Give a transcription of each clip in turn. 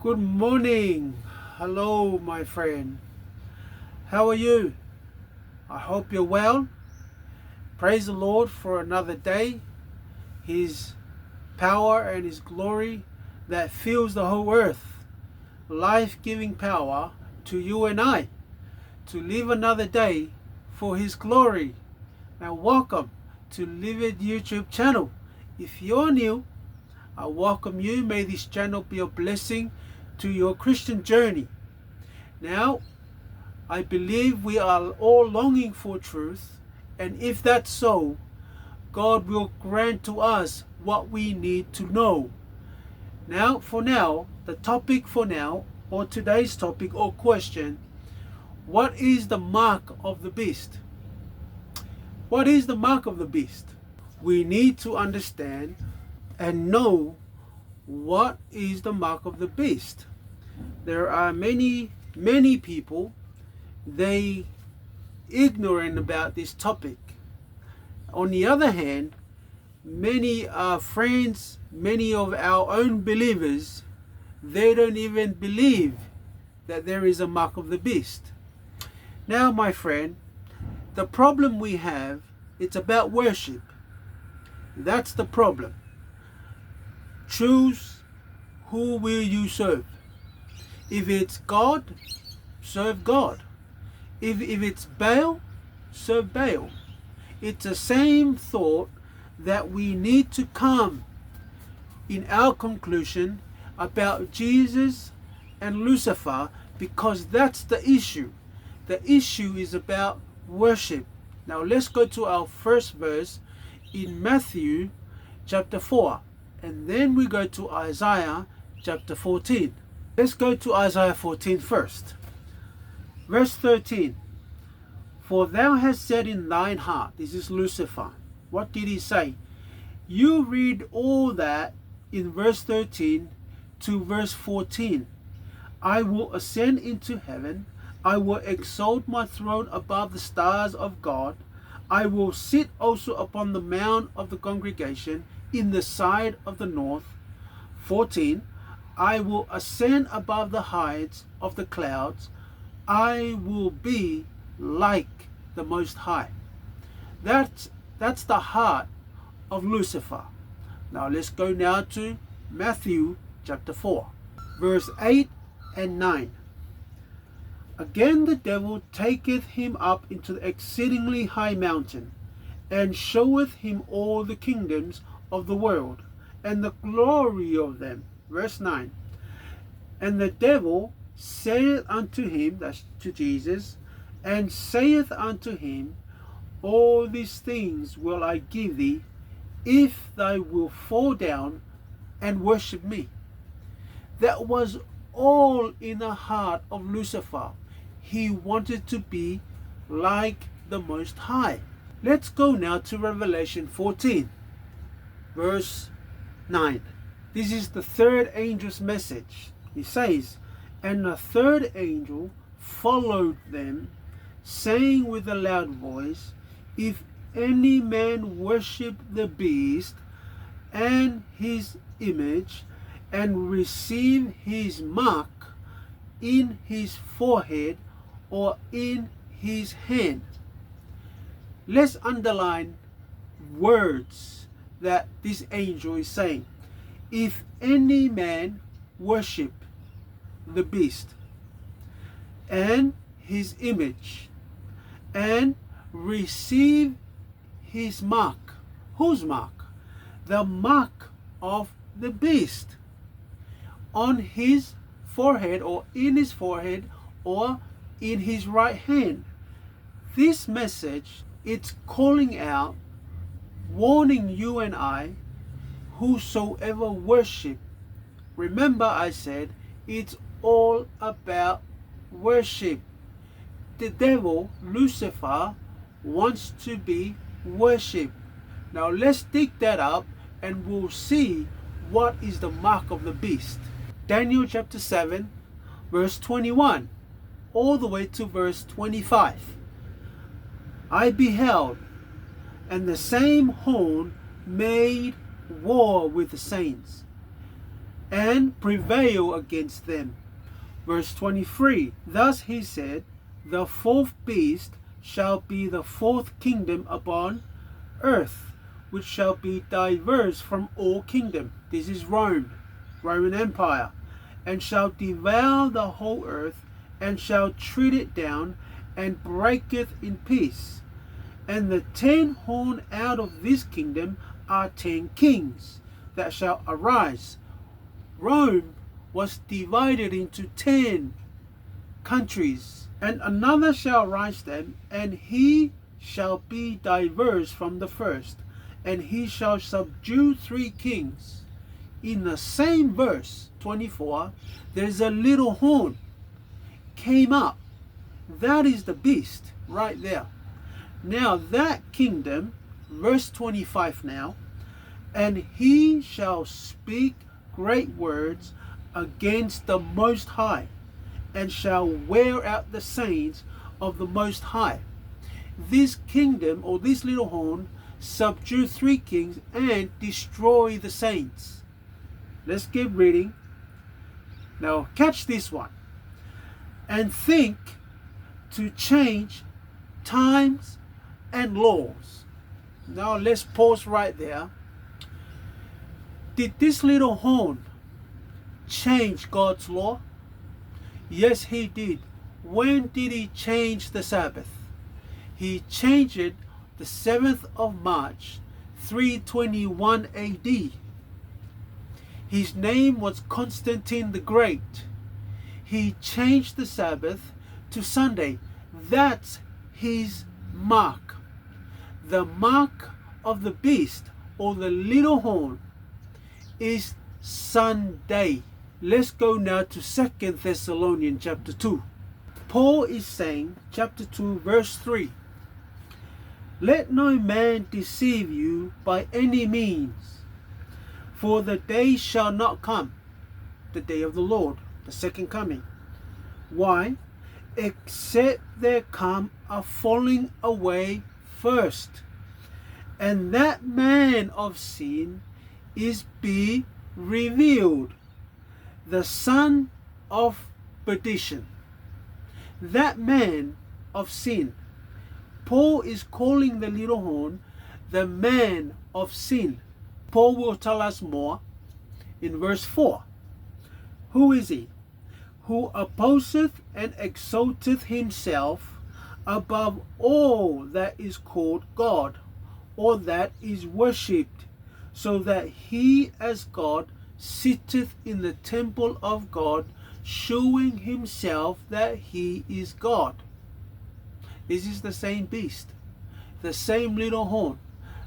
Good morning. Hello, my friend. How are you? I hope you're well. Praise the Lord for another day. His power and His glory that fills the whole earth. Life-giving power to you and I to live another day for His glory. Now, welcome to Live It YouTube channel. If you're new, I welcome you. May this channel be a blessing to your Christian journey. Now, I believe we are all longing for truth, and if that's so, God will grant to us what we need to know. Now, the topic for now, or today's topic or question, what is the mark of the beast? What is the mark of the beast? We need to understand and know what is the mark of the beast. There are many people, they ignorant about this topic. On the other hand, many friends, many of our own believers, they don't even believe that there is a mark of the beast. Now, my friend, the problem we have, it's about worship. That's the problem. Choose who will you serve. If it's God, serve God. If it's Baal, serve Baal. It's the same thought that we need to come in our conclusion about Jesus and Lucifer, because that's the issue. The issue is about worship. Now let's go to our first verse in Matthew chapter 4, and then we go to Isaiah chapter 14. Let's go to Isaiah 14 first. Verse 13. For thou hast said in thine heart, this is Lucifer. What did he say? You read all that in verse 13 to verse 14. I will ascend into heaven. I will exalt my throne above the stars of God. I will sit also upon the mount of the congregation in the side of the north. 14. I will ascend above the heights of the clouds. I will be like the Most High. That's the heart of Lucifer. Now let's go now to Matthew chapter 4, verse 8 and 9. Again the devil taketh him up into the exceedingly high mountain, and showeth him all the kingdoms of the world, and the glory of them. Verse 9. And the devil saith unto him, that's to Jesus, and saith unto him, all these things will I give thee, if thou wilt fall down and worship me. That was all in the heart of Lucifer. He wanted to be like the Most High. Let's go now to Revelation 14, verse 9. This is the third angel's message. He says, and the third angel followed them, saying with a loud voice, if any man worship the beast and his image, and receive his mark in his forehead or in his hand. Let's underline words that this angel is saying. If any man worship the beast and his image and receive his mark. Whose mark? The mark of the beast on his forehead or in his forehead or in his right hand. This message, it's calling out, warning you and I, whosoever worship. Remember I said it's all about worship. The devil, Lucifer, wants to be worshipped. Now let's dig that up and we'll see what is the mark of the beast. Daniel chapter 7, verse 21, all the way to verse 25. I beheld, and the same horn made war with the saints, and prevail against them. Verse 23, thus he said, the fourth beast shall be the fourth kingdom upon earth, which shall be diverse from all kingdom. This is Rome, Roman Empire, and shall devour the whole earth, and shall tread it down, and break it in peace. And the 10 horn out of this kingdom are 10 kings that shall arise. Rome was divided into 10 countries, and another shall rise them, and he shall be diverse from the first, and he shall subdue 3 kings. In the same verse 24, there's a little horn came up. That is the beast right there. Now that kingdom, verse 25 now, and he shall speak great words against the Most High, and shall wear out the saints of the Most High. This kingdom, or this little horn, subdue 3 kings and destroy the saints. Let's keep reading. Now catch this one. And think to change times and laws. Now let's pause right there. Did this little horn change God's law? Yes, he did. When did he change the Sabbath? He changed it the 7th of March, 321 AD. His name was Constantine the Great. He changed the Sabbath to Sunday. That's his mark. The mark of the beast, or the little horn, is Sunday. Let's go now to 2 Thessalonians chapter 2. Paul is saying, chapter 2, verse 3, let no man deceive you by any means, for the day shall not come, the day of the Lord, the second coming. Why? Except there come a falling away first, and that man of sin is be revealed, the son of perdition. That man of sin. Paul is calling the little horn the man of sin. Paul will tell us more in verse 4. Who is he? Who opposeth and exalteth himself above all that is called God, or that is worshipped, so that he as God sitteth in the temple of God, showing himself that he is God. This is the same beast, the same little horn,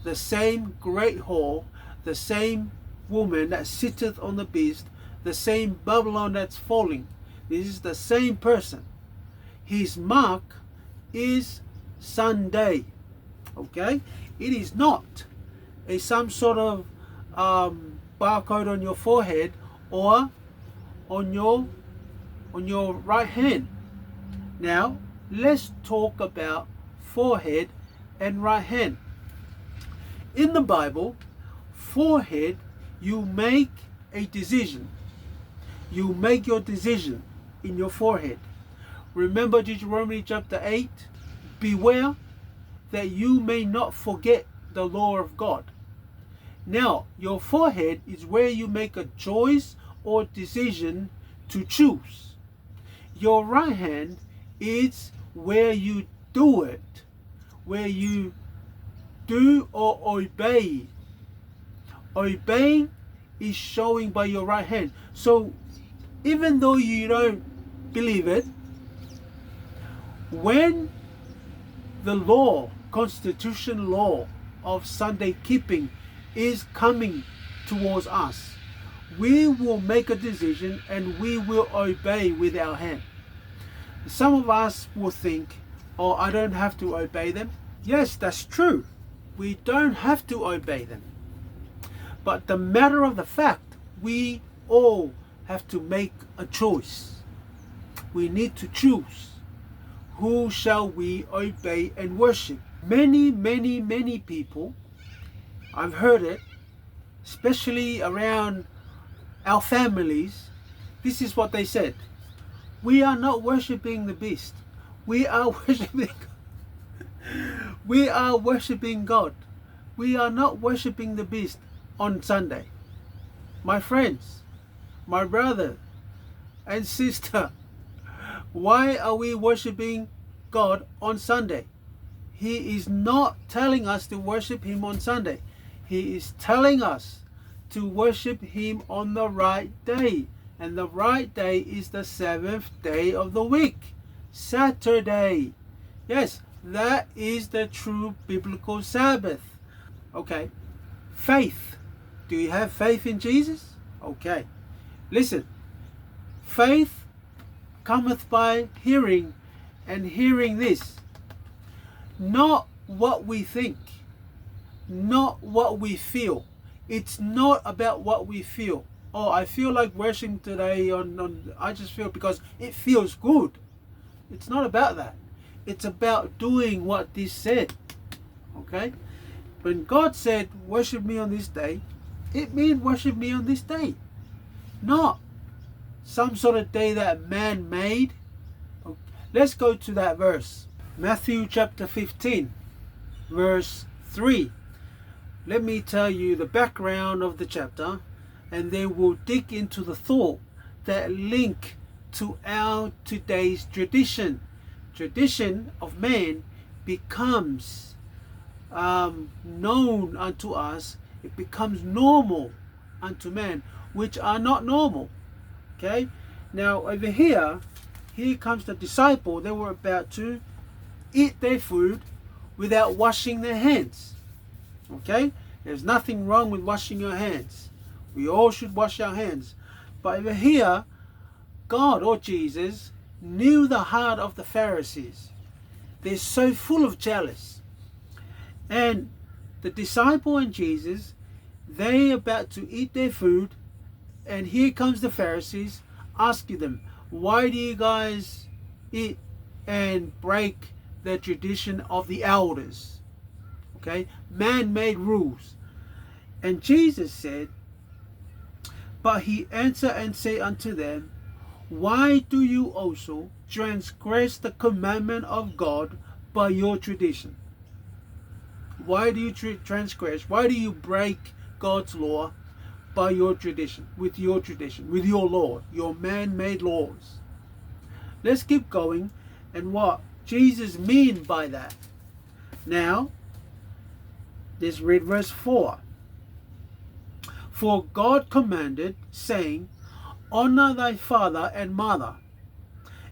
the same great whore, the same woman that sitteth on the beast, the same Babylon that's falling. This is the same person. His mark is Sunday. Okay? It is not some sort of barcode on your forehead or on your right hand. Now let's talk about forehead and right hand. In the Bible, forehead, you make a decision. You make your decision in your forehead. Remember Deuteronomy chapter 8, beware that you may not forget the law of God. Now, your forehead is where you make a choice or decision to choose. Your right hand is where you do it, where you do or obey. Obeying is showing by your right hand. So even though you don't believe it, when the law, constitution law of Sunday keeping is coming towards us, we will make a decision and we will obey with our hand. Some of us will think, oh, I don't have to obey them. Yes, that's true. We don't have to obey them. But the matter of the fact, we all have to make a choice. We need to choose. Who shall we obey and worship? Many people, I've heard it, especially around our families, this is what they said. We are not worshipping the beast. We are worshipping God. We are not worshipping the beast on Sunday. My friends, my brother and sister, why are we worshipping God on Sunday? He is not telling us to worship Him on Sunday. He is telling us to worship Him on the right day. And the right day is the seventh day of the week, Saturday. Yes, that is the true biblical Sabbath. Okay, faith. Do you have faith in Jesus? Okay, listen. Faith cometh by hearing, and hearing this. Not what we think, not what we feel. It's not about what we feel. Oh, I feel like worshiping today I just feel because it feels good. It's not about that. It's about doing what this said. Okay? When God said, worship me on this day, it means worship me on this day. Not some sort of day that man made. Let's go to that verse. Matthew chapter 15, verse 3. Let me tell you the background of the chapter, and then we'll dig into the thought that link to our today's tradition. Tradition of man becomes known unto us. It becomes normal unto man, which are not normal. Okay, now over here comes the disciple. They were about to eat their food without washing their hands. Okay, there's nothing wrong with washing your hands. We all should wash our hands. But over here, God or Jesus knew the heart of the Pharisees. They're so full of jealous. And the disciple and Jesus, they about to eat their food, and here comes the Pharisees asking them, why do you guys eat and break the tradition of the elders? Okay, man-made rules. And Jesus said, but he answered and said unto them, why do you also transgress the commandment of God by your tradition? Why do you transgress? Why do you break God's law by your tradition, with your law, your man-made laws? Let's keep going and what Jesus mean by that. Now, let's read verse 4. For God commanded, saying, honor thy father and mother,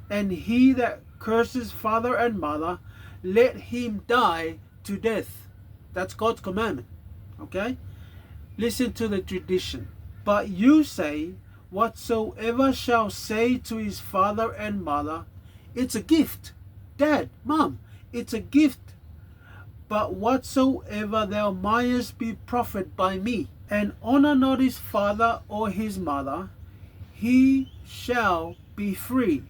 and he that curses father and mother, let him die to death. That's God's commandment. Okay? Listen to the tradition. But you say, whatsoever shall say to his father and mother, it's a gift. Dad, mom, it's a gift. But whatsoever thou mayest be profit by me, and honor not his father or his mother, he shall be free.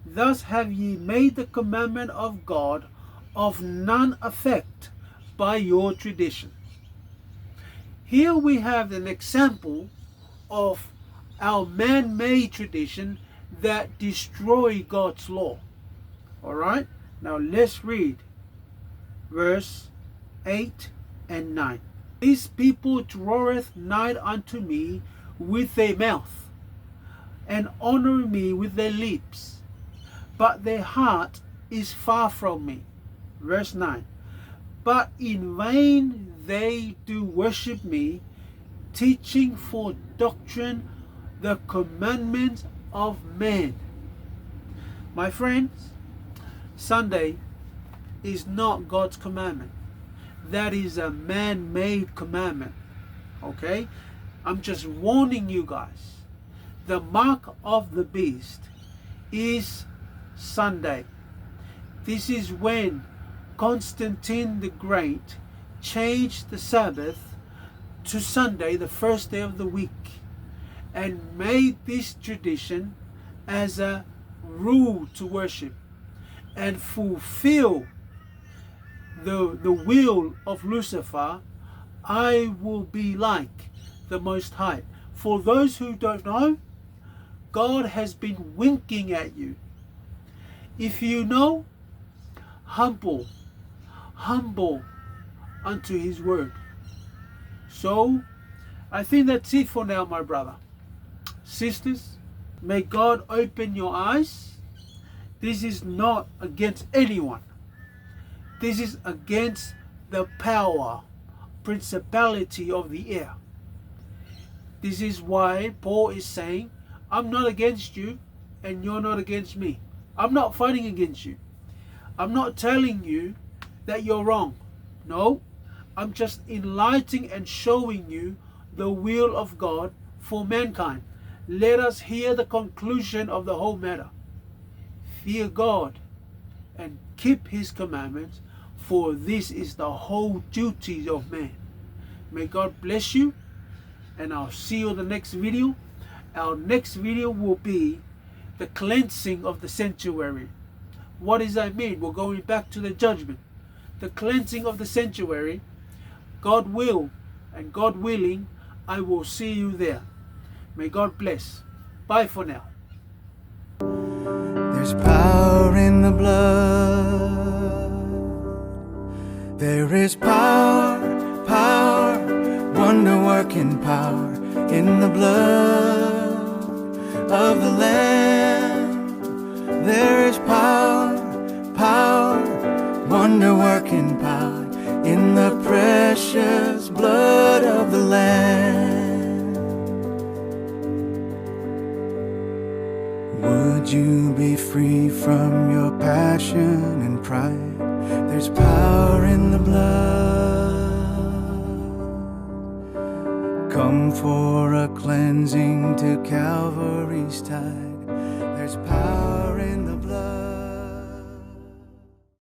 Thus have ye made the commandment of God of none effect by your tradition. Here we have an example of our man-made tradition that destroy God's law. Alright, now let's read verse 8 and 9. These people draweth nigh unto me with their mouth, and honor me with their lips, but their heart is far from me. Verse 9. But in vain they do worship me, teaching for doctrine the commandments of men. My friends, Sunday is not God's commandment. That is a man-made commandment. Okay? I'm just warning you guys. The mark of the beast is Sunday. This is when Constantine the Great changed the Sabbath to Sunday, the first day of the week, and made this tradition as a rule to worship and fulfill the will of Lucifer. I will be like the Most High. For those who don't know, God has been winking at you. If you know, humble unto his word. So, I think that's it for now, my brother. Sisters, may God open your eyes. This is not against anyone. This is against the power, principality of the air. This is why Paul is saying, I'm not against you and you're not against me. I'm not fighting against you. I'm not telling you that you're wrong. No, I'm just enlightening and showing you the will of God for mankind. Let us hear the conclusion of the whole matter. Fear God and keep his commandments, for this is the whole duty of man. May God bless you, and I'll see you in the next video. Our next video will be the cleansing of the sanctuary. What does that mean? We're going back to the judgment. The cleansing of the sanctuary. God will, and God willing, I will see you there. May God bless. Bye for now. There's power in the blood. There is power, wonder-working power in the blood of the Lamb. There is power, wonder-working power in the precious blood of the Lamb. Would you be free from your passion and pride? There's power in the blood. Come for a cleansing to Calvary's tide. There's power